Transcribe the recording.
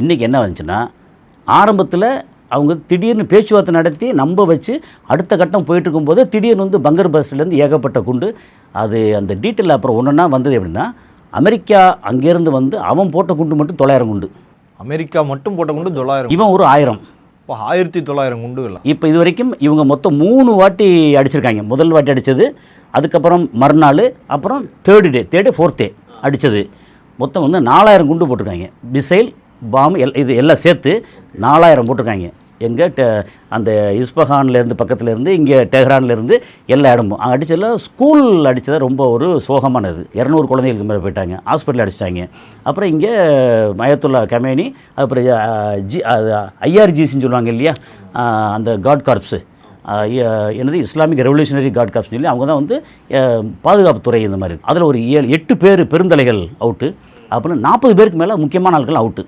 இன்றைக்கி என்ன வந்துச்சுன்னா, ஆரம்பத்தில் அவங்க திடீர்னு பேச்சுவார்த்தை நடத்தி நம்ப வச்சு அடுத்த கட்டம் போயிட்டுருக்கும்போது திடீர்னு வந்து பங்கர் பஸ்ட்லேருந்து ஏகப்பட்ட குண்டு. அது அந்த டீட்டெயில் அப்புறம் ஒன்றா வந்தது எப்படின்னா, அமெரிக்கா அங்கேருந்து வந்து அவன் போட்ட குண்டு மட்டும் 900 குண்டு. அமெரிக்கா மட்டும் போட்ட குண்டு 900, இவன் ஒரு 1000. இப்போ 1900 குண்டுகள். இப்போ இது வரைக்கும் இவங்க மொத்தம் 3 வாட்டி அடிச்சிருக்காங்க. முதல் வாட்டி அடித்தது, அதுக்கப்புறம் மறுநாள், அப்புறம் தேர்ட் டே 4th டே அடித்தது. மொத்தம் வந்து 4000 குண்டு போட்டிருக்காங்க. மிசைல் பாம்பு இது எல்லாம் சேர்த்து 4000 போட்டிருக்காங்க. எங்கே அந்த இஸ்பஹான்லேருந்து பக்கத்துலேருந்து இங்கே டெஹ்ரான்லேருந்து எல்லா இடமும் அங்கே அடித்ததில் ஸ்கூல் அடித்தது ரொம்ப ஒரு சோகமானது. 200 குழந்தைகளுக்கு மேலே போயிட்டாங்க, ஹாஸ்பிட்டல் அடிச்சிட்டாங்க. அப்புறம் இங்கே மயத்துல்லா கமேனி, அப்புறம் ஐஆர்ஜிசின்னு சொல்லுவாங்க இல்லையா, அந்த காட் கார்ப்ஸு, என்னது இஸ்லாமிக் ரெவல்யூஷனரி காட் கார்ப்ஸ்னு சொல்லி அவங்க தான் வந்து பாதுகாப்புத்துறை இந்த மாதிரி. அதில் ஒரு 8 பேர் பெருந்தலைகள் அவுட்டு, அப்புறம் 40 பேருக்கு மேலே முக்கியமான ஆட்கள் அவுட்டு.